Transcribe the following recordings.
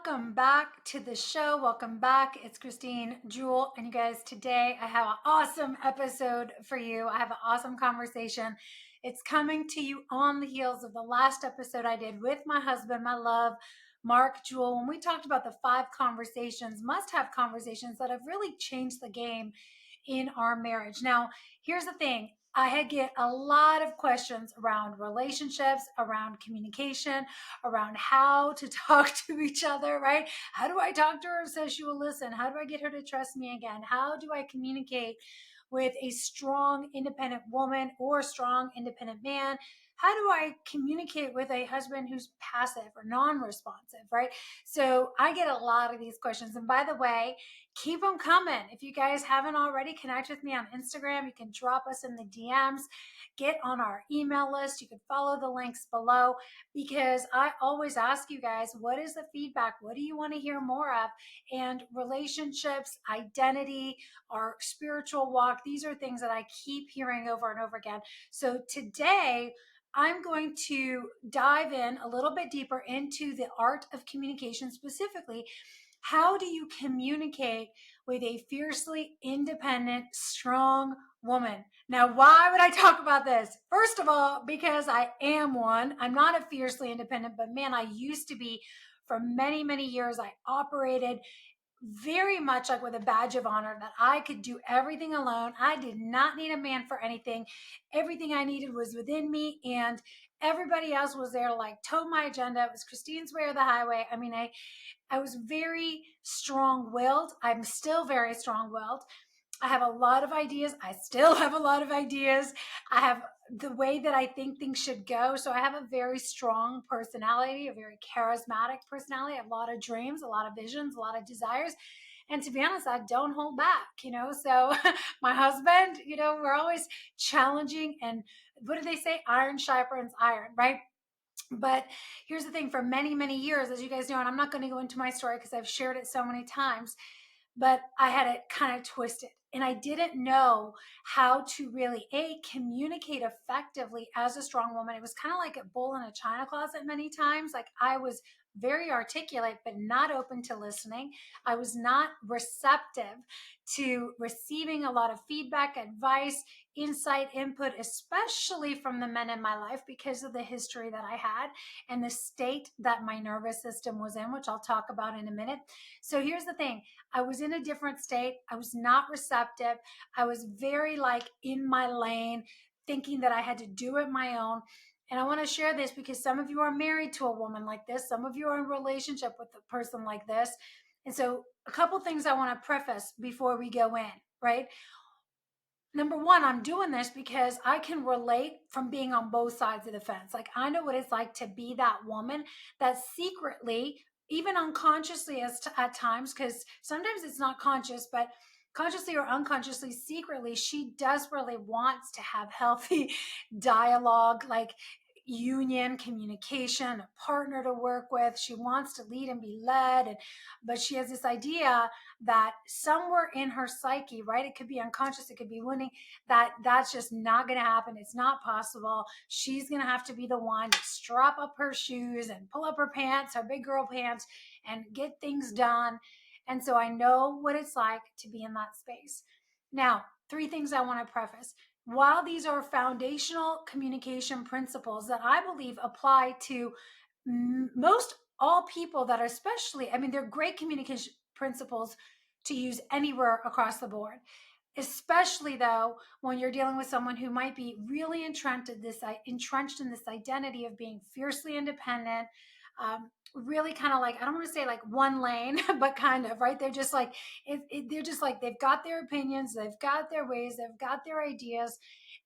Welcome back to the show. Welcome back. It's Christine Jewell. And you guys, today I have an awesome episode for you. I have an awesome conversation. It's coming to you on the heels of the last episode I did with my husband, my love, Mark Jewell, when we talked about the 5 must-have conversations that have really changed the game in our marriage. Now, here's the thing. I get a lot of questions around relationships, around communication, around how to talk to each other, right? How do I talk to her so she will listen? How do I get her to trust me again? How do I communicate with a strong, independent woman or strong, independent man? How do I communicate with a husband who's passive or non-responsive, right? So I get a lot of these questions. And by the way, keep them coming. If you guys haven't already, connect with me on Instagram. You can drop us in the DMs, get on our email list. You can follow the links below because I always ask you guys, what is the feedback? What do you want to hear more of? And relationships, identity, our spiritual walk, these are things that I keep hearing over and over again. So today, I'm going to dive in a little bit deeper into the art of communication, specifically how do you communicate with a fiercely independent, strong woman? Now, why would I talk about this? First of all, because I am one. I'm not a fiercely independent, but man, I used to be for many, many years. I operated very much like with a badge of honor that I could do everything alone. I did not need a man for anything. Everything I needed was within me, and everybody else was there to like tow my agenda. It was Christine's way or the highway. I mean, I was very strong-willed. I'm still very strong-willed. I have a lot of ideas. I still have a lot of ideas. I have the way that I think things should go. So I have a very strong personality, a very charismatic personality. I have a lot of dreams, a lot of visions, a lot of desires. And to be honest, I don't hold back. So my husband, we're always challenging. And what do they say? Iron sharpens iron, right? But here's the thing, for many, many years, as you guys know, and I'm not going to go into my story because I've shared it so many times, but I had it kind of twisted. And I didn't know how to really, communicate effectively as a strong woman. It was kind of like a bull in a china closet many times. Like I was very articulate, but not open to listening. I was not receptive to receiving a lot of feedback, advice, insight, input, especially from the men in my life because of the history that I had and the state that my nervous system was in, which I'll talk about in a minute. So here's the thing. I was in a different state. I was not receptive. I was very like in my lane, thinking that I had to do it my own. And I want to share this because some of you are married to a woman like this. Some of you are in a relationship with a person like this. And so a couple things I want to preface before we go in, right? Number one, I'm doing this because I can relate from being on both sides of the fence. Like I know what it's like to be that woman that secretly, even unconsciously at times, because sometimes it's not conscious, but consciously or unconsciously, secretly, she desperately wants to have healthy dialogue, like union, communication, a partner to work with. She wants to lead and be led. But she has this idea that somewhere in her psyche, right? It could be unconscious, it could be wounding, that's just not going to happen. It's not possible. She's going to have to be the one to strap up her shoes and pull up her pants, her big girl pants, and get things done. And so I know what it's like to be in that space. Now, 3 things I want to preface. While these are foundational communication principles that I believe apply to most all people that are especially, I mean, they're great communication principles to use anywhere across the board, especially though when you're dealing with someone who might be really entrenched in this identity of being fiercely independent, really kind of like, I don't want to say like one lane, but kind of, right? They're just like, they're just like, they've got their opinions, they've got their ways, they've got their ideas,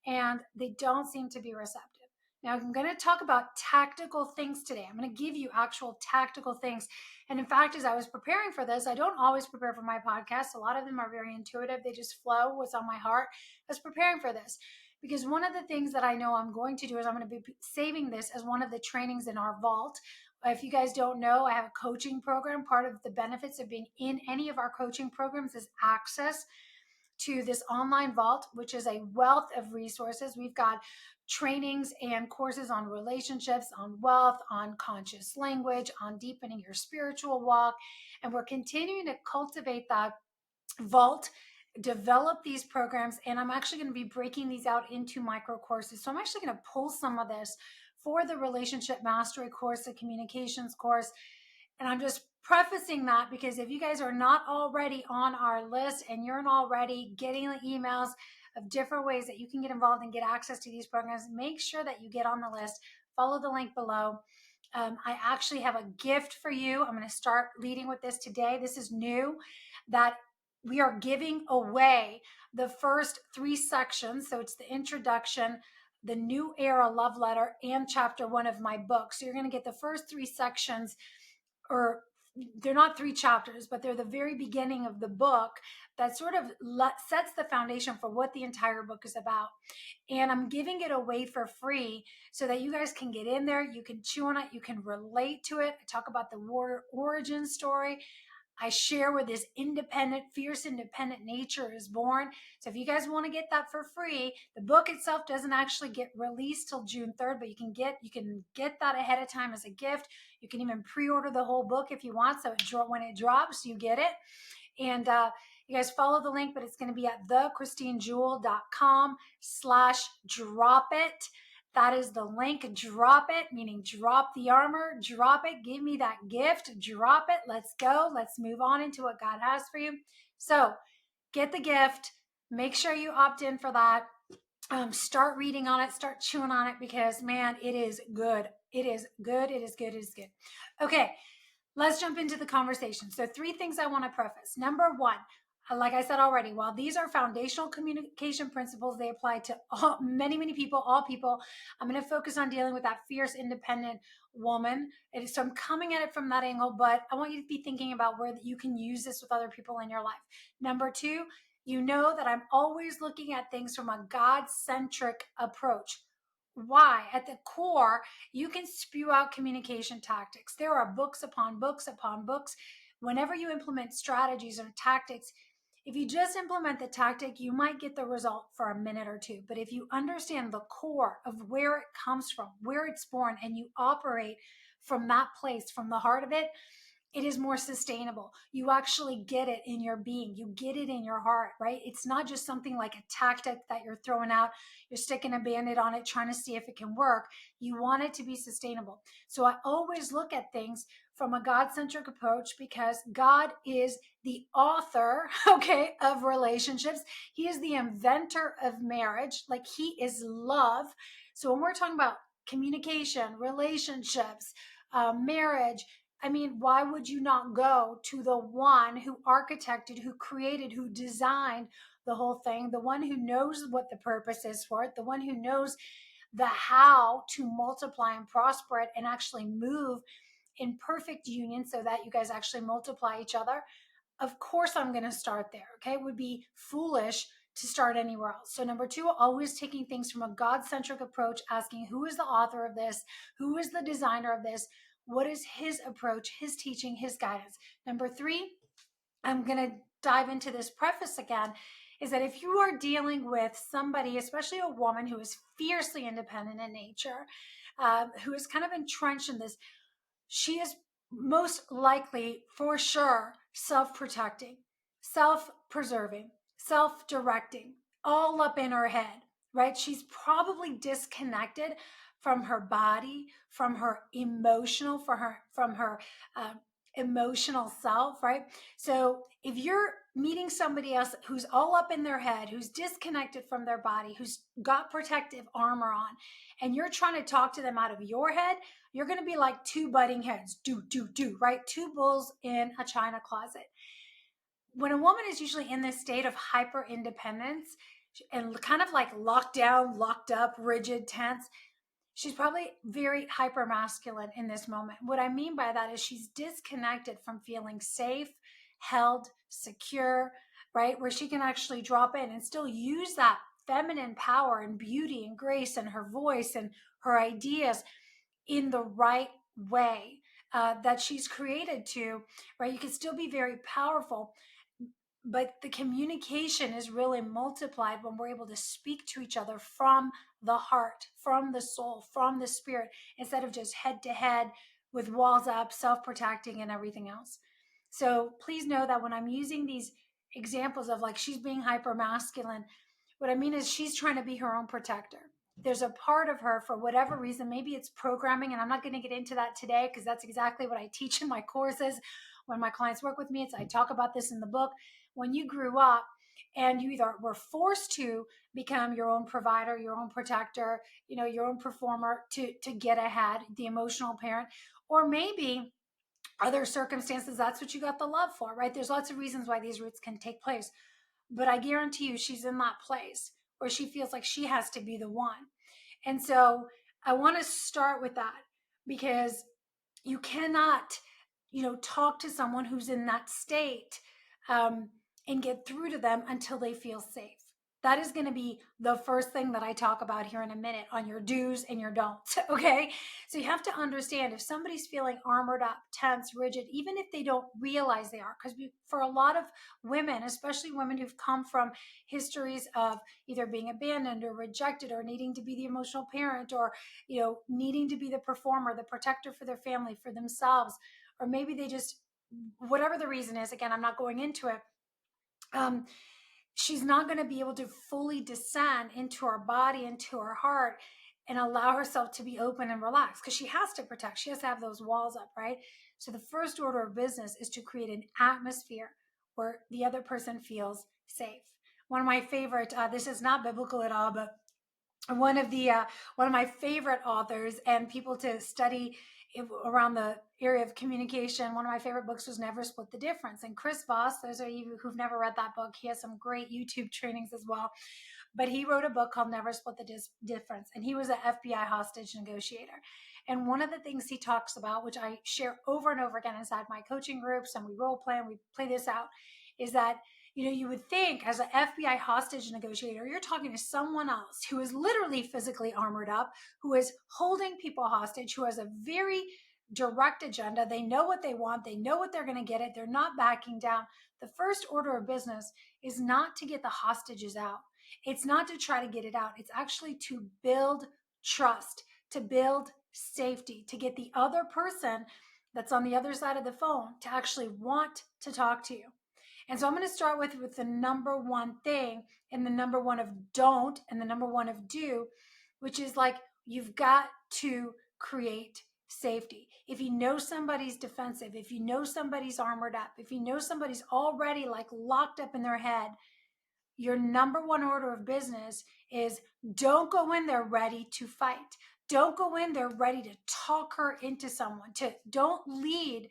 and they don't seem to be receptive. Now, I'm going to talk about tactical things today. I'm going to give you actual tactical things. And in fact, as I was preparing for this, I don't always prepare for my podcast. A lot of them are very intuitive. They just flow what's on my heart. I was preparing for this because one of the things that I know I'm going to do is I'm going to be saving this as one of the trainings in our vault. If you guys don't know, I have a coaching program. Part of the benefits of being in any of our coaching programs is access to this online vault, which is a wealth of resources. We've got trainings and courses on relationships, on wealth, on conscious language, on deepening your spiritual walk. And we're continuing to cultivate that vault, develop these programs, and I'm actually going to be breaking these out into micro courses. So I'm actually going to pull some of this for the relationship mastery course, the communications course. And I'm just prefacing that because if you guys are not already on our list and you're not already getting the emails of different ways that you can get involved and get access to these programs, make sure that you get on the list. Follow the link below. I actually have a gift for you. I'm going to start leading with this today. This is new, that we are giving away the first 3 sections. So it's the introduction, the new era love letter, and chapter 1 of my book. So you're going to get the first 3 sections, or they're not 3 chapters, but they're the very beginning of the book that sort of sets the foundation for what the entire book is about. And I'm giving it away for free so that you guys can get in there, you can chew on it, you can relate to it. I talk about the war origin story. I share where this independent, fierce, independent nature is born. So if you guys want to get that for free, the book itself doesn't actually get released till June 3rd, but you can get that ahead of time as a gift. You can even pre-order the whole book if you want. So when it drops, you get it. And you guys follow the link, but it's going to be at thechristinejewel.com/drop it. That is the link. Drop it, meaning drop the armor, drop it, give me that gift, drop it. Let's go. Let's move on into what God has for you. So get the gift. Make sure you opt in for that. Start reading on it, start chewing on it, because man, it is good. It is good. It is good. It is good. Okay. Let's jump into the conversation. So 3 things I want to preface. Number 1, like I said already, while these are foundational communication principles, they apply to many people, all people. I'm going to focus on dealing with that fierce, independent woman. So I'm coming at it from that angle, but I want you to be thinking about where you can use this with other people in your life. Number 2, you know that I'm always looking at things from a God-centric approach. Why? At the core, you can spew out communication tactics. There are books upon books upon books. Whenever you implement strategies or tactics, if you just implement the tactic, you might get the result for a minute or 2. But if you understand the core of where it comes from, where it's born, and you operate from that place, from the heart of it, it is more sustainable. You actually get it in your being. You get it in your heart, right? It's not just something like a tactic that you're throwing out. You're sticking a Band-Aid on it, trying to see if it can work. You want it to be sustainable. So I always look at things from a God-centric approach, because God is the author, okay, of relationships. He is the inventor of marriage. Like, he is love. So when we're talking about communication, relationships, marriage, I mean, why would you not go to the one who architected, who created, who designed the whole thing, the one who knows what the purpose is for it, the one who knows the how to multiply and prosper it and actually move in perfect union so that you guys actually multiply each other? Of course, I'm going to start there. Okay. It would be foolish to start anywhere else. So number 2, always taking things from a God-centric approach, asking who is the author of this? Who is the designer of this? What is his approach, his teaching, his guidance? Number 3, I'm going to dive into this preface again, is that if you are dealing with somebody, especially a woman who is fiercely independent in nature, who is kind of entrenched in this, she is most likely, for sure, self-protecting, self-preserving, self-directing, all up in her head, right? She's probably disconnected from her body, from her emotional, from her emotional self, right? So if you're meeting somebody else who's all up in their head, who's disconnected from their body, who's got protective armor on, and you're trying to talk to them out of your head, you're going to be like 2 butting heads, right? 2 bulls in a china closet. When a woman is usually in this state of hyper independence and kind of like locked down, locked up, rigid, tense, she's probably very hyper masculine in this moment. What I mean by that is she's disconnected from feeling safe, held, secure, right? Where she can actually drop in and still use that feminine power and beauty and grace and her voice and her ideas in the right way that she's created to, right? You can still be very powerful. But the communication is really multiplied when we're able to speak to each other from the heart, from the soul, from the spirit, instead of just head to head with walls up, self-protecting, and everything else. So please know that when I'm using these examples of like she's being hyper masculine, what I mean is she's trying to be her own protector. There's a part of her, for whatever reason, maybe it's programming, and I'm not going to get into that today because that's exactly what I teach in my courses when my clients work with me. I talk about this in the book. When you grew up and you either were forced to become your own provider, your own protector, your own performer to get ahead, the emotional parent, or maybe other circumstances, that's what you got the love for, right? There's lots of reasons why these roots can take place. But I guarantee you, she's in that place where she feels like she has to be the one. And so I want to start with that because you cannot, talk to someone who's in that state um, and get through to them until they feel safe. That is going to be the first thing that I talk about here in a minute on your do's and your don'ts. Okay. So you have to understand if somebody's feeling armored up, tense, rigid, even if they don't realize they are, because for a lot of women, especially women who've come from histories of either being abandoned or rejected or needing to be the emotional parent or, needing to be the performer, the protector for their family, for themselves, or maybe they just, whatever the reason is, again, I'm not going into it. Um, she's not going to be able to fully descend into her body, into her heart, and allow herself to be open and relaxed because she has to protect. She has to have those walls up, right? So the first order of business is to create an atmosphere where the other person feels safe. One of my favorite, this is not biblical at all, but one of my favorite authors and people to study around the area of communication. One of my favorite books was Never Split the Difference. And Chris Voss, those of you who've never read that book, he has some great YouTube trainings as well. But he wrote a book called Never Split the Difference. And he was an FBI hostage negotiator. And one of the things he talks about, which I share over and over again inside my coaching groups, and we role play and we play this out, is that you would think as an FBI hostage negotiator, you're talking to someone else who is literally physically armored up, who is holding people hostage, who has a very direct agenda. They know what they want. They know what they're going to get it. They're not backing down. The first order of business is not to get the hostages out. It's not to try to get it out. It's actually to build trust, to build safety, to get the other person that's on the other side of the phone to actually want to talk to you. And so I'm going to start with the number one thing and the number one of don't and the number one of do, which is like you've got to create safety. If you know somebody's defensive, if you know somebody's armored up, if you know somebody's already like locked up in their head, your number one order of business is don't go in there ready to fight. Don't go in there ready to talk her into someone. Don't lead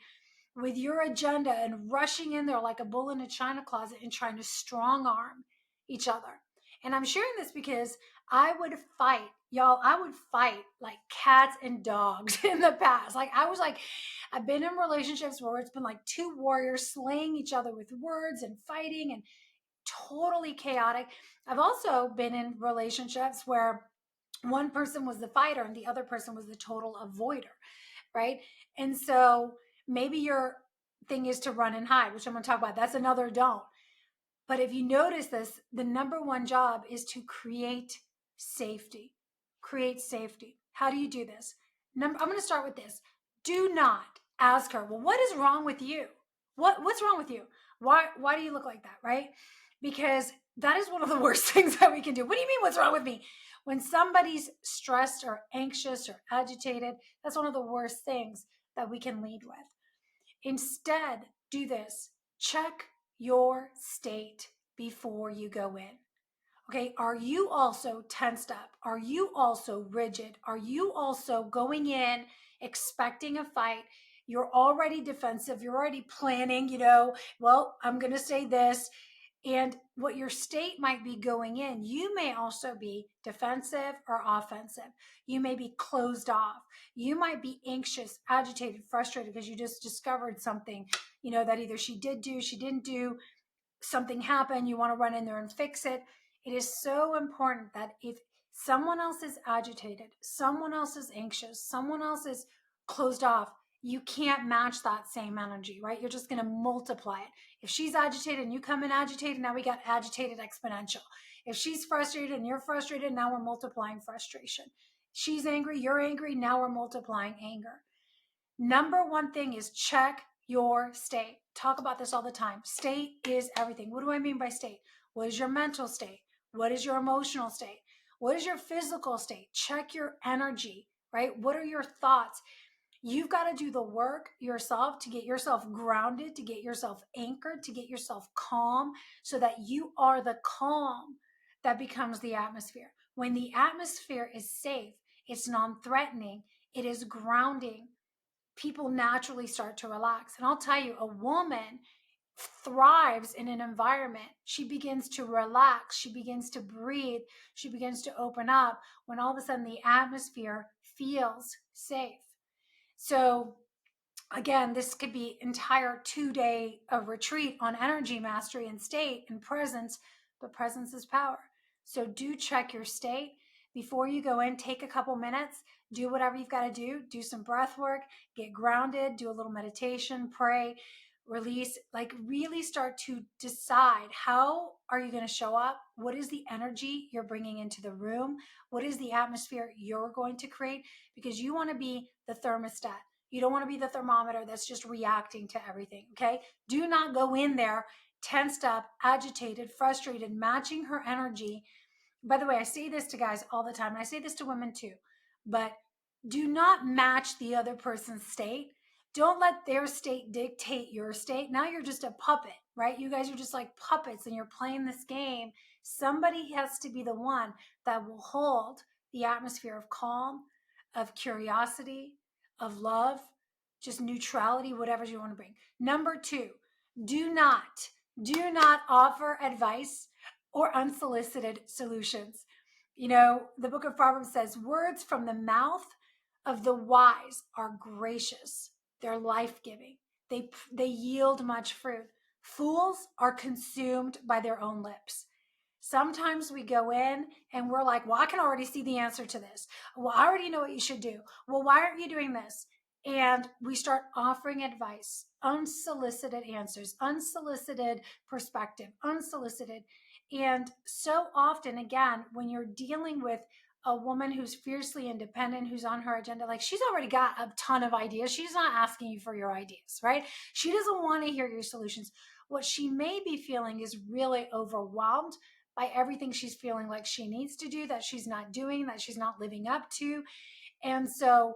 with your agenda and rushing in there like a bull in a china closet and trying to strong arm each other. And I'm sharing this because I would fight, y'all. I would fight like cats and dogs in the past. I've been in relationships where it's been like two warriors slaying each other with words and fighting and totally chaotic. I've also been in relationships where one person was the fighter and the other person was the total avoider, right? And so maybe your thing is to run and hide, which I'm going to talk about. That's another don't. But if you notice this, the number one job is to create safety. Create safety. How do you do this? I'm going to start with this. Do not ask her, well, what is wrong with you? What's wrong with you? Why do you look like that, right? Because that is one of the worst things that we can do. What do you mean, what's wrong with me? When somebody's stressed or anxious or agitated, that's one of the worst things that we can lead with. Instead, do this. Check your state before you go in. Okay, are you also tensed up? Are you also rigid? Are you also going in expecting a fight? You're already defensive. You're already planning, well, I'm going to say this. And what your state might be going in, you may also be defensive or offensive. You may be closed off. You might be anxious, agitated, frustrated because you just discovered something, that either she did do, she didn't do, something happened, you want to run in there and fix it. It is so important that if someone else is agitated, someone else is anxious, someone else is closed off, you can't match that same energy, right? You're just going to multiply it. If she's agitated and you come in agitated, now we got agitated exponential. If she's frustrated and you're frustrated, now we're multiplying frustration. She's angry, you're angry, now we're multiplying anger. Number one thing is check your state. Talk about this all the time. State is everything. What do I mean by state? What is your mental state? What is your emotional state? What is your physical state? Check your energy, right? What are your thoughts? You've got to do the work yourself to get yourself grounded, to get yourself anchored, to get yourself calm so that you are the calm that becomes the atmosphere. When the atmosphere is safe, it's non threatening, it is grounding, people naturally start to relax. And I'll tell you, a woman thrives in an environment. She begins to relax, she begins to breathe, she begins to open up when all of a sudden the atmosphere feels safe. So again, this could be entire 2 day retreat on energy mastery and state and presence, but presence is power. So do check your state before you go in. Take a couple minutes, do whatever you've got to do some breath work, get grounded, do a little meditation, pray, release, like really start to decide how are you going to show up? What is the energy you're bringing into the room? What is the atmosphere you're going to create? Because you want to be the thermostat. You don't want to be the thermometer that's just reacting to everything, okay? Do not go in there tensed up, agitated, frustrated, matching her energy. By the way, I say this to guys all the time, and I say this to women too, but do not match the other person's state. Don't let their state dictate your state. Now you're just a puppet, right? You guys are just like puppets and you're playing this game. Somebody has to be the one that will hold the atmosphere of calm, of curiosity, of love, just neutrality, whatever you want to bring. Number two, do not offer advice or unsolicited solutions. You know, the book of Proverbs says, words from the mouth of the wise are gracious. They're life-giving. They yield much fruit. Fools are consumed by their own lips. Sometimes we go in and we're like, well, I can already see the answer to this. Well, I already know what you should do. Well, why aren't you doing this? And we start offering advice, unsolicited answers, unsolicited perspective, unsolicited. And so often, again, when you're dealing with a woman who's fiercely independent, who's on her agenda, like she's already got a ton of ideas. She's not asking you for your ideas, right? She doesn't want to hear your solutions. What she may be feeling is really overwhelmed by everything she's feeling like she needs to do, that she's not doing, that she's not living up to. And so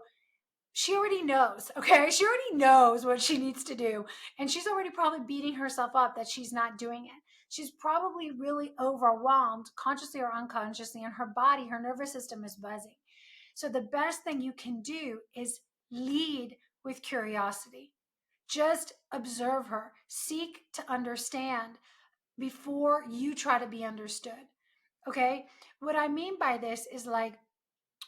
she already knows, okay? She already knows what she needs to do. And she's already probably beating herself up that she's not doing it. She's probably really overwhelmed, consciously or unconsciously, and her body, her nervous system is buzzing. So the best thing you can do is lead with curiosity. Just observe her, seek to understand before you try to be understood. Okay? What I mean by this is like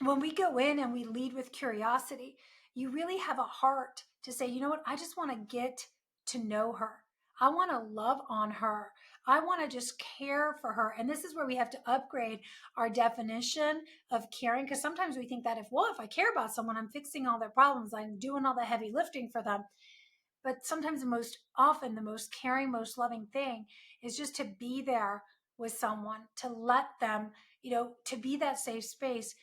when we go in and we lead with curiosity, you really have a heart to say, you know what, I just want to get to know her. I want to love on her. I want to just care for her. And this is where we have to upgrade our definition of caring. Because sometimes we think that if I care about someone, I'm fixing all their problems, I'm doing all the heavy lifting for them. But sometimes most often the most caring, most loving thing is just to be there with someone, to let them, to be that safe space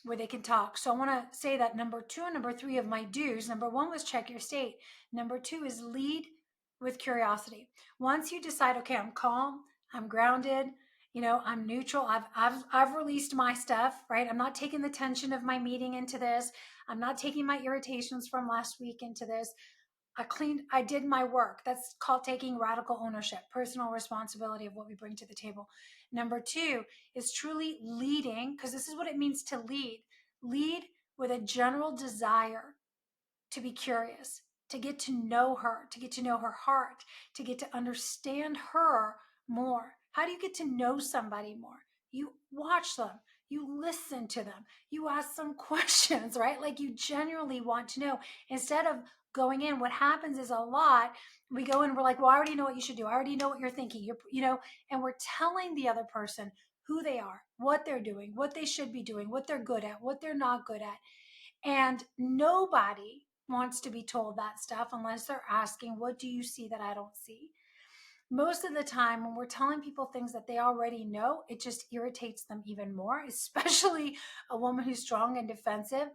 where they can talk. So I want to say that number two and number three of my do's. Number one was check your state. Number two is lead with curiosity. Once you decide, okay, I'm calm, I'm grounded, I'm neutral. I've released my stuff, right? I'm not taking the tension of my meeting into this. I'm not taking my irritations from last week into this. I did my work. That's called taking radical ownership, personal responsibility of what we bring to the table. Number two is truly leading, because this is what it means to lead. Lead with a general desire to be curious, to get to know her, to get to know her heart, to get to understand her more. How do you get to know somebody more? You watch them, you listen to them, you ask some questions, right? Like you genuinely want to know instead of going in. What happens is a lot, we go in, we're like, well, I already know what you should do. I already know what you're thinking. And we're telling the other person who they are, what they're doing, what they should be doing, what they're good at, what they're not good at. And nobody wants to be told that stuff unless they're asking, what do you see that I don't see? Most of the time when we're telling people things that they already know, it just irritates them even more, especially a woman who's strong and defensive.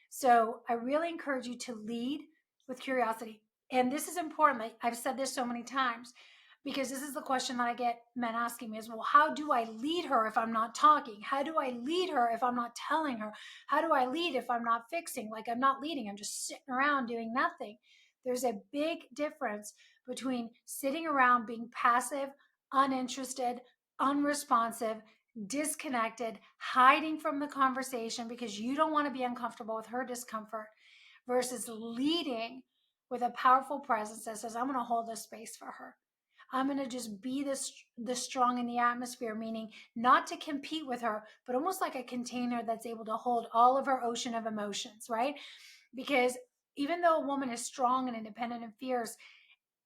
So I really encourage you to lead with curiosity. And this is important. I've said this so many times because this is the question that I get men asking me is, well, how do I lead her if I'm not talking? How do I lead her if I'm not telling her? How do I lead if I'm not fixing? Like, I'm not leading, I'm just sitting around doing nothing. There's a big difference between sitting around being passive, uninterested, unresponsive, disconnected, hiding from the conversation because you don't want to be uncomfortable with her discomfort, versus leading with a powerful presence that says, I'm going to hold this space for her. I'm going to just be the strong in the atmosphere, meaning not to compete with her, but almost like a container that's able to hold all of her ocean of emotions, right? Because even though a woman is strong and independent and fierce,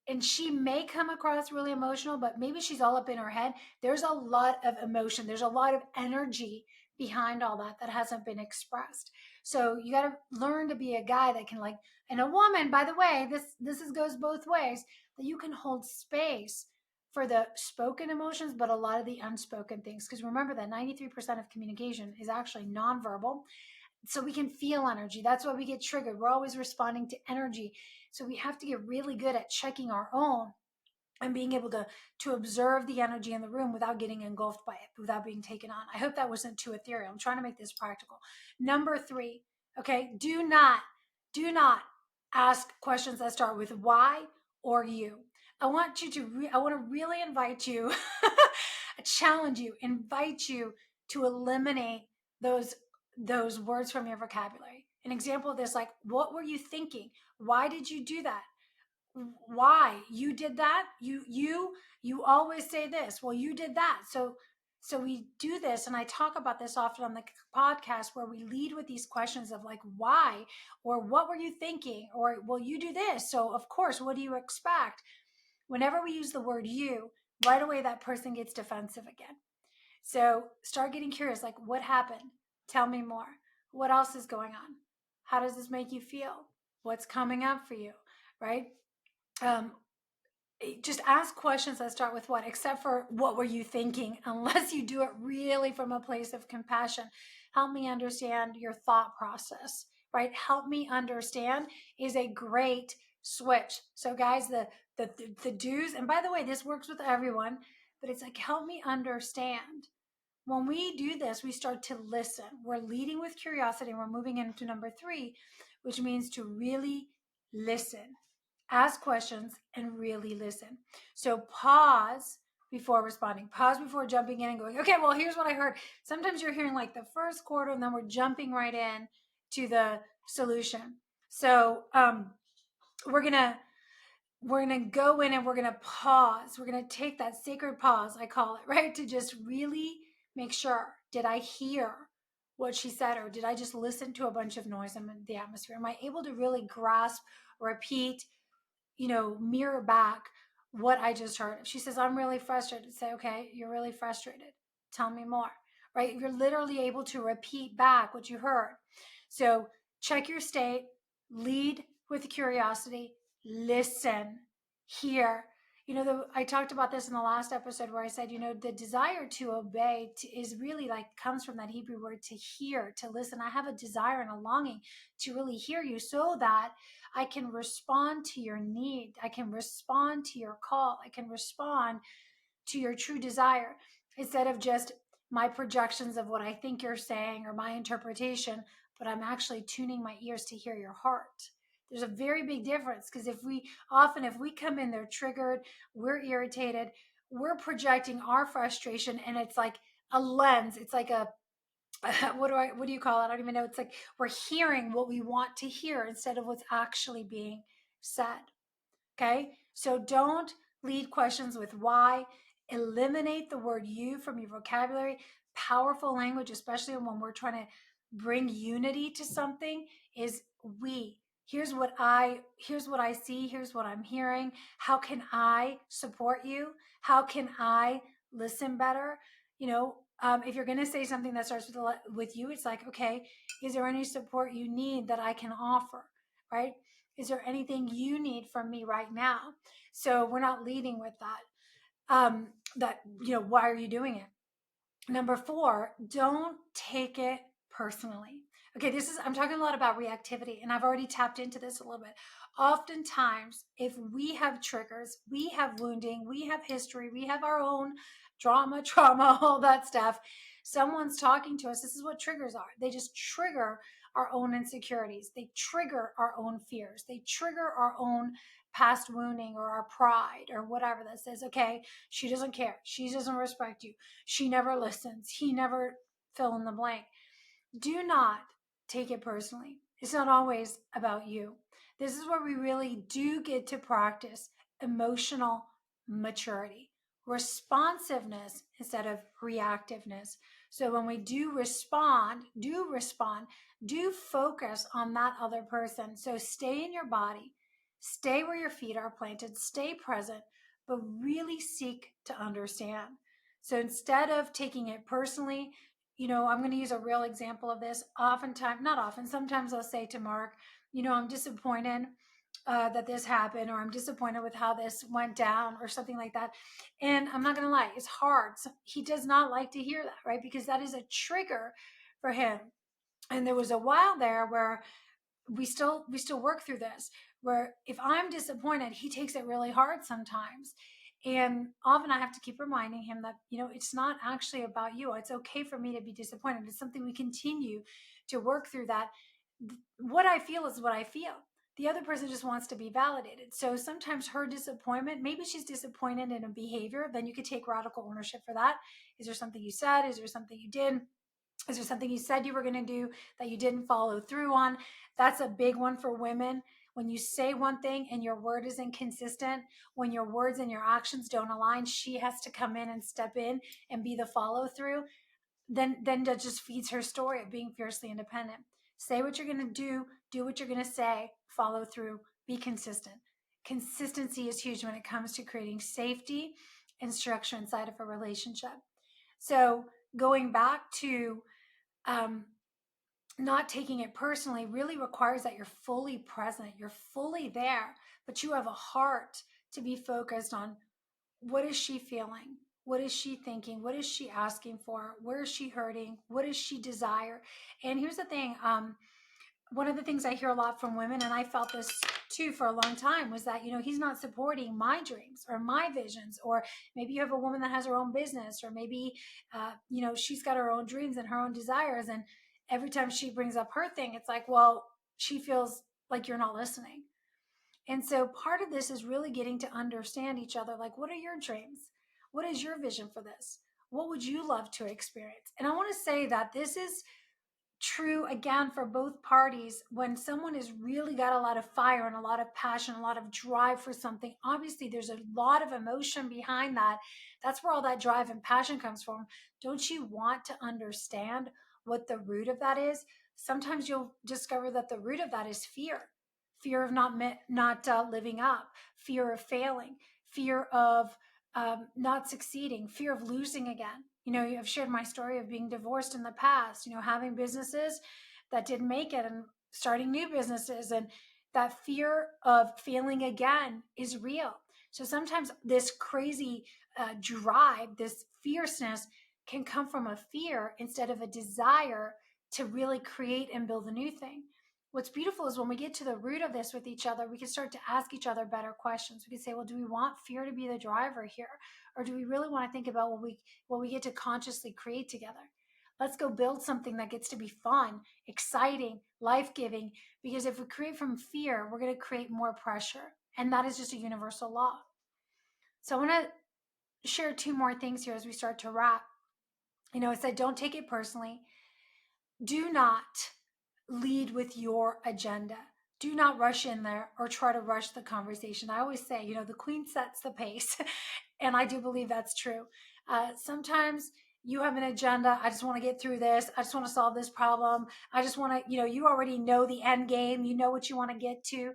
and she may come across really emotional, but maybe she's all up in her head. There's a lot of emotion. There's a lot of energy behind all that hasn't been expressed. So you got to learn to be a guy that can and a woman, by the way, goes both ways, that you can hold space for the spoken emotions, but a lot of the unspoken things. Because remember that 93% of communication is actually nonverbal. So we can feel energy. That's why we get triggered. We're always responding to energy. So we have to get really good at checking our own and being able to observe the energy in the room without getting engulfed by it, without being taken on. I hope that wasn't too ethereal. I'm trying to make this practical. Number 3, okay, do not ask questions that start with why or you. I want to really invite you, challenge you, invite you to eliminate those words from your vocabulary. An example of this, like, what were you thinking? Why did you do that? Why you did that? You always say this. Well, you did that. So we do this, and I talk about this often on the podcast, where we lead with these questions of like, why, or what were you thinking, or well, you do this, so of course, what do you expect? Whenever we use the word you, right away that person gets defensive again. So start getting curious, like, what happened? Tell me more. What else is going on? How does this make you feel? What's coming up for you? Right? Um, just ask questions that start with what, except for what were you thinking, unless you do it really from a place of compassion. Help me understand your thought process, right? Help me understand is a great switch. So guys, the do's, and by the way, this works with everyone, but it's like, help me understand. When we do this, we start to listen. We're leading with curiosity, and we're moving into number 3, which means to really listen. Ask questions and really listen. So pause before responding. Pause before jumping in and going, okay, well, here's what I heard. Sometimes you're hearing like the first quarter, and then we're jumping right in to the solution. So we're gonna go in and we're gonna pause. We're gonna take that sacred pause, I call it, right? To just really make sure, did I hear what she said, or did I just listen to a bunch of noise in the atmosphere? Am I able to really grasp, repeat, mirror back what I just heard? If she says, I'm really frustrated, say, okay, you're really frustrated. Tell me more, right? You're literally able to repeat back what you heard. So check your state, lead with curiosity, listen, hear. I talked about this in the last episode where I said, the desire to obey is really comes from that Hebrew word to hear, to listen. I have a desire and a longing to really hear you so that I can respond to your need. I can respond to your call. I can respond to your true desire instead of just my projections of what I think you're saying or my interpretation, but I'm actually tuning my ears to hear your heart. There's a very big difference, because if we come in there triggered, we're irritated, we're projecting our frustration, and it's like a lens. It's like a what do you call it? I don't even know. It's like we're hearing what we want to hear instead of what's actually being said. Okay. So don't lead questions with why. Eliminate the word you from your vocabulary. Powerful language, especially when we're trying to bring unity to something, is we. Here's what I see. Here's what I'm hearing. How can I support you? How can I listen better? If you're going to say something that starts with you, it's like, okay, is there any support you need that I can offer? Right? Is there anything you need from me right now? So we're not leading with that. Why are you doing it? Number 4, don't take it personally. Okay, I'm talking a lot about reactivity, and I've already tapped into this a little bit. Oftentimes, if we have triggers, we have wounding, we have history, we have our own drama, trauma, all that stuff. Someone's talking to us. This is what triggers are. They just trigger our own insecurities. They trigger our own fears. They trigger our own past wounding or our pride or whatever that says, okay, she doesn't care. She doesn't respect you. She never listens. He never, fill in the blank. Do not take it personally. It's not always about you. This is where we really do get to practice emotional maturity, responsiveness instead of reactiveness. So when we do respond, do focus on that other person. So stay in your body, stay where your feet are planted, stay present, but really seek to understand. So instead of taking it personally, I'm going to use a real example of this. Oftentimes, not often, sometimes I'll say to Mark, I'm disappointed that this happened, or I'm disappointed with how this went down, or something like that. And I'm not going to lie, it's hard. So he does not like to hear that, right? Because that is a trigger for him. And there was a while there where we still work through this, where if I'm disappointed, he takes it really hard sometimes. And often I have to keep reminding him that, it's not actually about you. It's okay for me to be disappointed. It's something we continue to work through. That what I feel is what I feel. The other person just wants to be validated. So sometimes her disappointment, maybe she's disappointed in a behavior, then you could take radical ownership for that. Is there something you said? Is there something you did? Is there something you said you were going to do that you didn't follow through on? That's a big one for women. When you say one thing and your word is inconsistent, when your words and your actions don't align, she has to come in and step in and be the follow through. Then that just feeds her story of being fiercely independent. Say what you're going to do what you're going to say, follow through, be consistent. Consistency is huge when it comes to creating safety and structure inside of a relationship. So going back to um, not taking it personally really requires that you're fully present, you're fully there, but you have a heart to be focused on what is she feeling? What is she thinking? What is she asking for? Where is she hurting? What does she desire? And here's the thing. One of the things I hear a lot from women, and I felt this too for a long time, was that, he's not supporting my dreams or my visions. Or maybe you have a woman that has her own business, or maybe, she's got her own dreams and her own desires. And every time she brings up her thing, it's like, well, she feels like you're not listening. And so part of this is really getting to understand each other. Like, what are your dreams? What is your vision for this? What would you love to experience? And I want to say that this is true again for both parties. When someone has really got a lot of fire and a lot of passion, a lot of drive for something, obviously there's a lot of emotion behind that. That's where all that drive and passion comes from. Don't you want to understand what the root of that is? Sometimes you'll discover that the root of that is fear of not living up, fear of failing, fear of not succeeding, fear of losing again. I've shared my story of being divorced in the past, having businesses that didn't make it and starting new businesses. And that fear of failing again is real. So sometimes this crazy drive, this fierceness can come from a fear instead of a desire to really create and build a new thing. What's beautiful is when we get to the root of this with each other, we can start to ask each other better questions. We can say, well, do we want fear to be the driver here? Or do we really want to think about what we get to consciously create together? Let's go build something that gets to be fun, exciting, life-giving. Because if we create from fear, we're going to create more pressure. And that is just a universal law. So I want to share 2 more things here as we start to wrap. I said, don't take it personally. Do not lead with your agenda. Do not rush in there or try to rush the conversation. I always say, the queen sets the pace. And I do believe that's true. Sometimes you have an agenda. I just want to get through this. I just want to solve this problem. I just want to, you already know the end game. You know what you want to get to.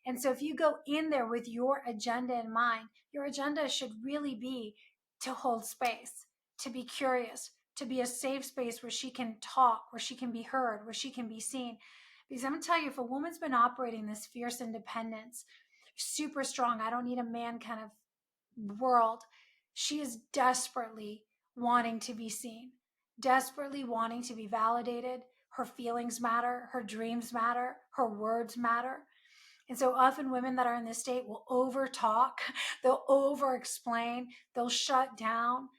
And so if you go in there with your agenda in mind, your agenda should really be to hold space, to be curious, to be a safe space where she can talk, where she can be heard, where she can be seen. Because I'm going to tell you, if a woman's been operating this fierce independence, super strong, I don't need a man kind of world, she is desperately wanting to be seen, desperately wanting to be validated. Her feelings matter, her dreams matter, her words matter. And so often women that are in this state will over talk, they'll over explain, they'll shut down,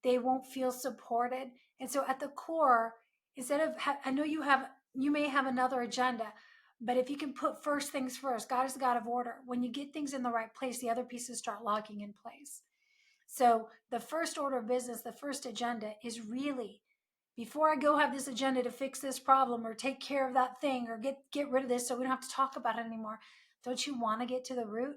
they won't feel supported. And so at the core, instead of, I know you may have another agenda, but if you can put first things first, God is the God of order. When you get things in the right place, the other pieces start locking in place. So the first order of business, the first agenda is really, before I go have this agenda to fix this problem or take care of that thing or get rid of this so we don't have to talk about it anymore, don't you want to get to the root?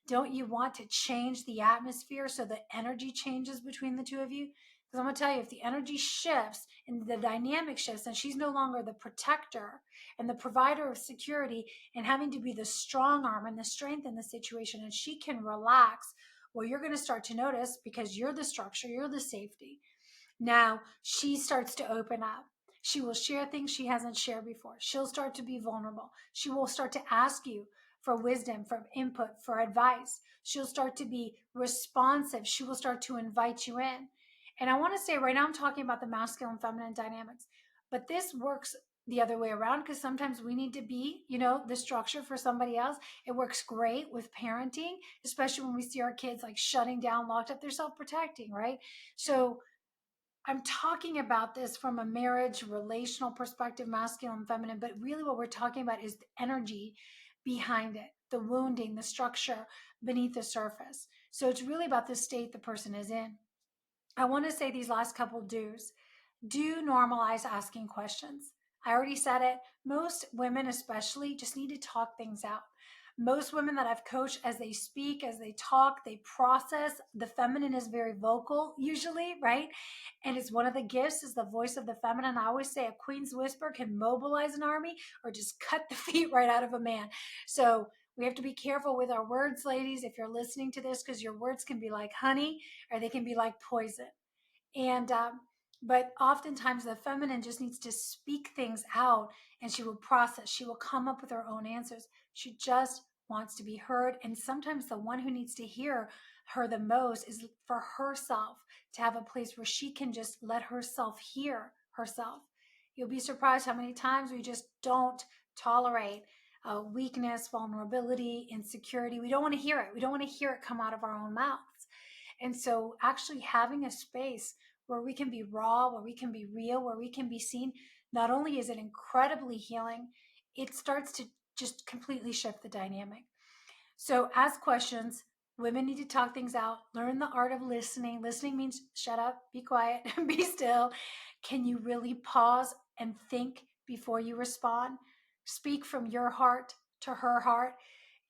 Don't you want to change the atmosphere so the energy changes between the two of you? Because I'm going to tell you, if the energy shifts and the dynamic shifts, and she's no longer the protector and the provider of security and having to be the strong arm and the strength in the situation, and she can relax, well, you're going to start to notice, because you're the structure, you're the safety. Now she starts to open up. She will share things she hasn't shared before. She'll start to be vulnerable. She will start to ask you for wisdom, for input, for advice. She'll start to be responsive. She will start to invite you in. And I want to say right now, I'm talking about the masculine and feminine dynamics, but this works the other way around, because sometimes we need to be, the structure for somebody else. It works great with parenting, especially when we see our kids like shutting down, locked up. They're self-protecting, right? So I'm talking about this from a marriage, relational perspective, masculine and feminine, but really what we're talking about is the energy behind it, the wounding, the structure beneath the surface. So it's really about the state the person is in. I want to say these last couple do's. Do normalize asking questions. I already said it. Most women, especially, just need to talk things out. Most women that I've coached, as they speak, as they talk, they process. The feminine is very vocal, usually, right? And it's one of the gifts is the voice of the feminine. I always say a queen's whisper can mobilize an army or just cut the feet right out of a man. So we have to be careful with our words, ladies, if you're listening to this, because your words can be like honey or they can be like poison. And but oftentimes the feminine just needs to speak things out, and she will process, she will come up with her own answers. She just wants to be heard, and sometimes the one who needs to hear her the most is for herself, to have a place where she can just let herself hear herself. You'll be surprised how many times we just don't tolerate weakness, vulnerability, insecurity. We don't want to hear it. We don't want to hear it come out of our own mouths. And so actually having a space where we can be raw, where we can be real, where we can be seen, not only is it incredibly healing, it starts to just completely shift the dynamic. So ask questions. Women need to talk things out, learn the art of listening. Listening means shut up, be quiet, be still. Can you really pause and think before you respond? Speak from your heart to her heart.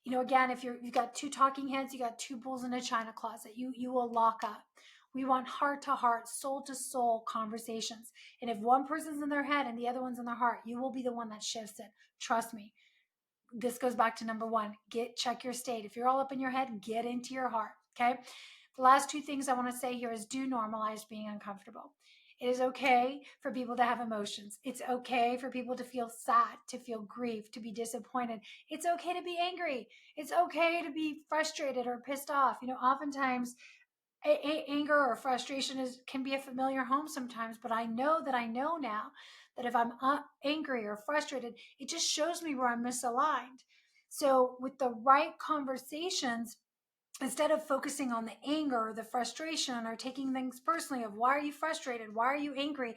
Again, if you've got two talking heads, you got two bulls in a china closet, you will lock up. We want heart to heart, soul to soul conversations. And if one person's in their head and the other one's in their heart, you will be the one that shifts it. Trust me. This goes back to number one. Check your state. If you're all up in your head, get into your heart. Okay. The last two things I want to say here is do normalize being uncomfortable. It is okay for people to have emotions. It's okay for people to feel sad, to feel grief, to be disappointed. It's okay to be angry. It's okay to be frustrated or pissed off. Oftentimes anger or frustration can be a familiar home sometimes, but I know now that if I'm angry or frustrated, it just shows me where I'm misaligned. So with the right conversations, instead of focusing on the anger or the frustration or taking things personally of why are you frustrated, why are you angry,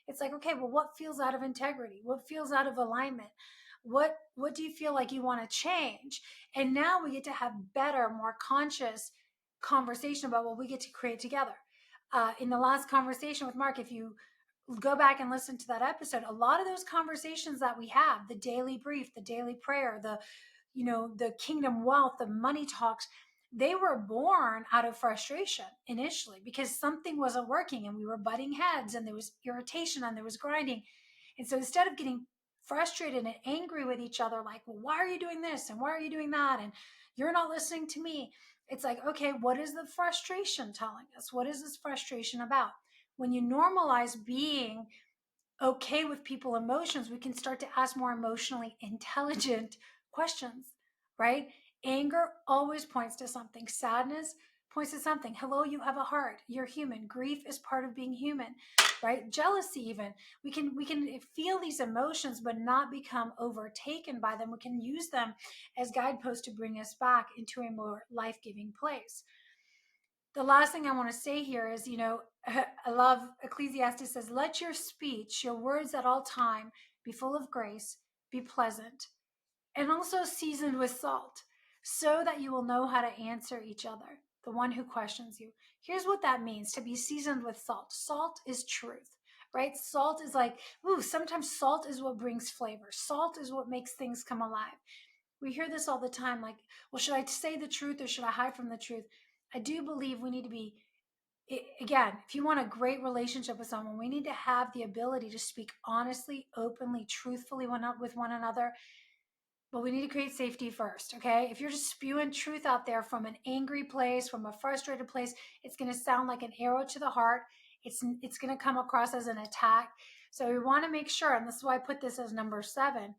it's like, okay, well, what feels out of integrity, what feels out of alignment, what do you feel like you want to change? And now we get to have better, more conscious conversation about what we get to create together. In the last conversation with Mark, if you go back and listen to that episode, a lot of those conversations that we have, the daily brief, the daily prayer, the kingdom wealth, the money talks, they were born out of frustration initially because something wasn't working and we were butting heads and there was irritation and there was grinding. And so instead of getting frustrated and angry with each other, like, well, why are you doing this? And why are you doing that? And you're not listening to me. It's like, okay, what is the frustration telling us? What is this frustration about? When you normalize being okay with people emotions, we can start to ask more emotionally intelligent questions, right? Anger always points to something. Sadness points to something. Hello, you have a heart. You're human. Grief is part of being human, right? Jealousy, even. We can feel these emotions, but not become overtaken by them. We can use them as guideposts to bring us back into a more life-giving place. The last thing I want to say here is, I love Ecclesiastes says, let your speech, your words at all time be full of grace, be pleasant, and also seasoned with salt, so that you will know how to answer each other, the one who questions you. Here's what that means to be seasoned with salt. Salt is truth, right? Salt is like, ooh, sometimes salt is what brings flavor. Salt is what makes things come alive. We hear this all the time, like, well, should I say the truth or should I hide from the truth? I do believe we need to be, again, if you want a great relationship with someone, we need to have the ability to speak honestly, openly, truthfully with one another. But we need to create safety first, okay? If you're just spewing truth out there from an angry place, from a frustrated place, it's going to sound like an arrow to the heart. It's going to come across as an attack. So we want to make sure, and this is why I put this as number 7,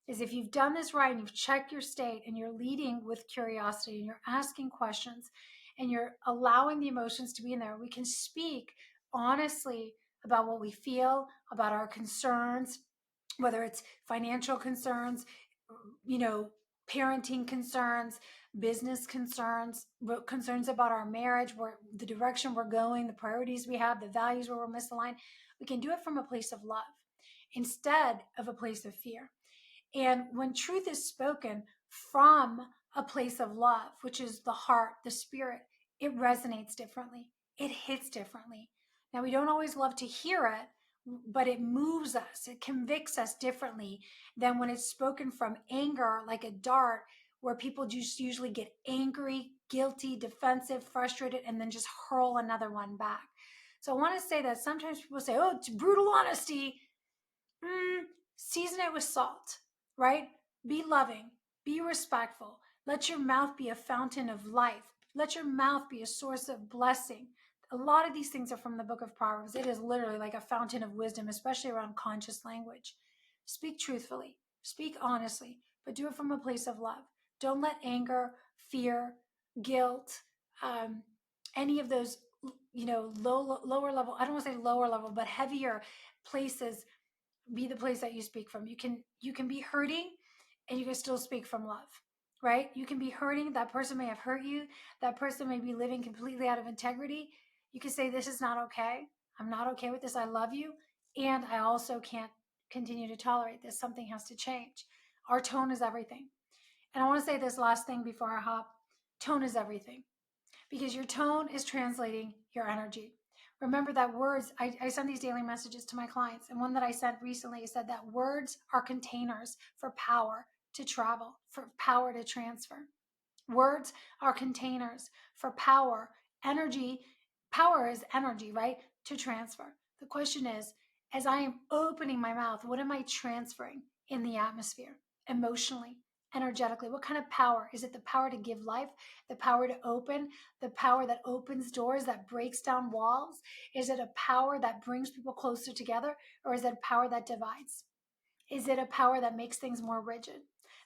is if you've done this right and you've checked your state and you're leading with curiosity and you're asking questions and you're allowing the emotions to be in there, we can speak honestly about what we feel, about our concerns, whether it's financial concerns, you know, parenting concerns, business concerns, concerns about our marriage, where the direction we're going, the priorities we have, the values where we're misaligned. We can do it from a place of love instead of a place of fear. And when truth is spoken from a place of love, which is the heart, the spirit, it resonates differently. It hits differently. Now, we don't always love to hear it, but it moves us, it convicts us differently than when it's spoken from anger, like a dart, where people just usually get angry, guilty, defensive, frustrated, and then just hurl another one back. So I want to say that sometimes people say, oh, it's brutal honesty. Season it with salt, right? Be loving, be respectful. Let your mouth be a fountain of life. Let your mouth be a source of blessing. A lot of these things are from the book of Proverbs. It is literally like a fountain of wisdom, especially around conscious language. Speak truthfully, speak honestly, but do it from a place of love. Don't let anger, fear, guilt, um, any of those, lower level, I don't want to say lower level, but heavier places be the place that you speak from. You can be hurting and you can still speak from love, right? You can be hurting. That person may have hurt you. That person may be living completely out of integrity. You can say, this is not okay. I'm not okay with this. I love you. And I also can't continue to tolerate this. Something has to change. Our tone is everything. And I want to say this last thing before I hop. Tone is everything, because your tone is translating your energy. Remember that words, I send these daily messages to my clients, and one that I sent recently said that words are containers for power to travel, for power to transfer. Words are containers for power, energy. Power is energy, right? To transfer. The question is, as I am opening my mouth, what am I transferring in the atmosphere, emotionally, energetically? What kind of power? Is it the power to give life, the power to open, the power that opens doors, that breaks down walls? Is it a power that brings people closer together, or is it a power that divides? Is it a power that makes things more rigid,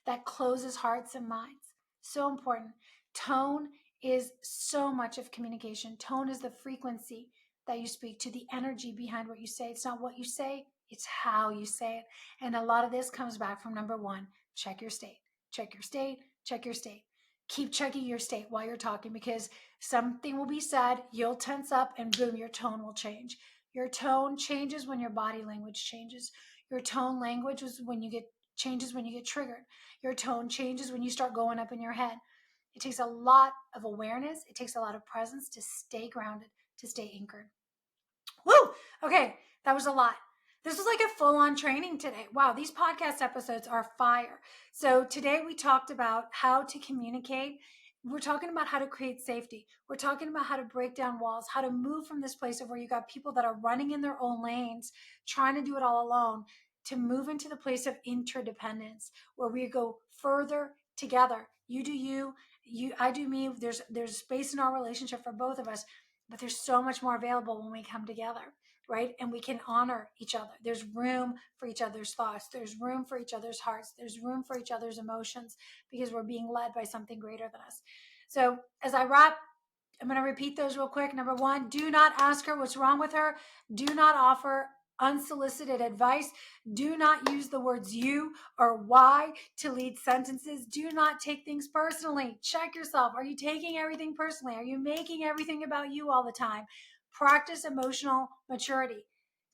that closes hearts and minds? So important. Tone is so much of communication. Tone is the frequency that you speak to, the energy behind what you say. It's not what you say, it's how you say it. And a lot of this comes back from number 1, check your state. Check your state, check your state. Keep checking your state while you're talking, because something will be said, you'll tense up, and boom, your tone will change. Your tone changes when your body language changes. Your tone language is when you get changes when you get triggered. Your tone changes when you start going up in your head. It takes a lot of awareness. It takes a lot of presence to stay grounded, to stay anchored. Woo! Okay, that was a lot. This was like a full-on training today. Wow, these podcast episodes are fire. So today we talked about how to communicate. We're talking about how to create safety. We're talking about how to break down walls, how to move from this place of where you got people that are running in their own lanes, trying to do it all alone, to move into the place of interdependence, where we go further together. You do you, I do me. There's space in our relationship for both of us, but there's so much more available when we come together. right? And we can honor each other. There's room for each other's thoughts. There's room for each other's hearts. There's room for each other's emotions because we're being led by something greater than us. So as I wrap, I'm going to repeat those real quick. Number one, do not ask her what's wrong with her. Do not offer unsolicited advice. Do not use the words you or why to lead sentences. Do not take things personally. Check yourself. Are you taking everything personally? Are you making everything about you all the time? Practice emotional maturity.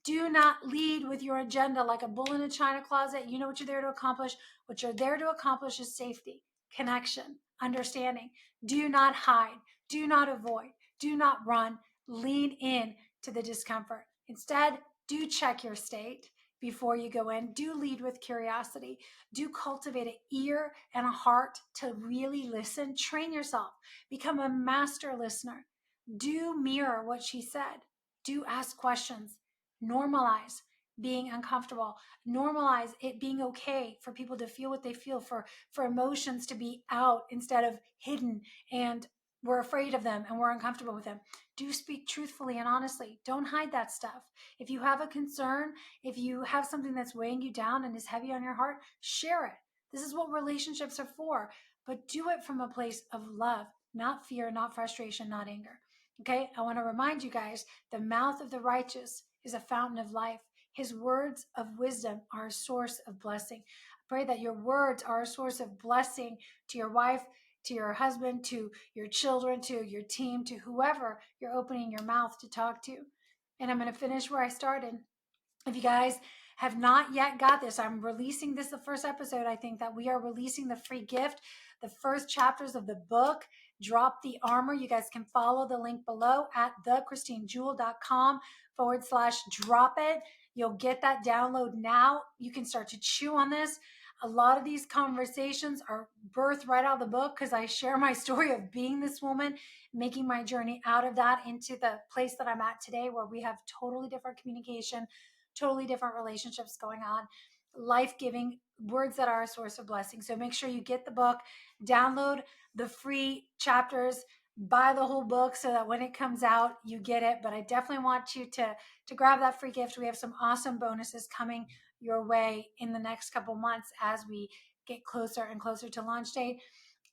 Do not lead with your agenda like a bull in a china closet. You know what you're there to accomplish. What you're there to accomplish is safety, connection, understanding. Do not hide. Do not avoid. Do not run. Lean in to the discomfort. Instead, do check your state before you go in. Do lead with curiosity. Do cultivate an ear and a heart to really listen. Train yourself. Become a master listener. Do mirror what she said. Do ask questions. Normalize being uncomfortable. Normalize it being okay for people to feel what they feel, for emotions to be out instead of hidden, and we're afraid of them and we're uncomfortable with them. Do speak truthfully and honestly. Don't hide that stuff. If you have a concern, if you have something that's weighing you down and is heavy on your heart, share it. This is what relationships are for, but do it from a place of love, not fear, not frustration, not anger. Okay, I want to remind you guys, the mouth of the righteous is a fountain of life. His words of wisdom are a source of blessing. I pray that your words are a source of blessing to your wife, to your husband, to your children, to your team, to whoever you're opening your mouth to talk to. And I'm going to finish where I started. If you guys have not yet got this, I'm releasing this the first episode. I think that we are releasing the free gift, the first chapters of the book, Drop the Armor. You guys can follow the link below at thechristinejewel.com/drop it. You'll get that download now. You can start to chew on this. A lot of these conversations are birthed right out of the book because I share my story of being this woman, making my journey out of that into the place that I'm at today, where we have totally different communication, totally different relationships going on, life-giving words that are a source of blessing. So make sure you get the book, download the free chapters, buy the whole book so that when it comes out, you get it. But I definitely want you to grab that free gift. We have some awesome bonuses coming your way in the next couple months as we get closer and closer to launch date.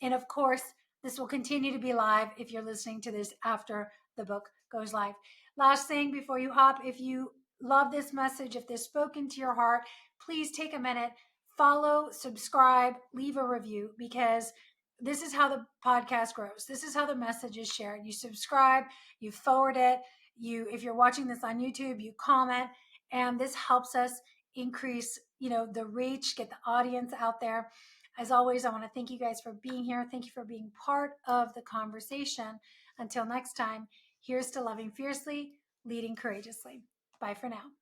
And of course, this will continue to be live if you're listening to this after the book goes live. Last thing before you hop, if you love this message, if this spoke into your heart, please take a minute, follow, subscribe, leave a review, because this is how the podcast grows. This is how the message is shared. You subscribe, you forward it, if you're watching this on YouTube, you comment, and this helps us increase, the reach, get the audience out there. As always, I want to thank you guys for being here. Thank you for being part of the conversation. Until next time, here's to loving fiercely, leading courageously. Bye for now.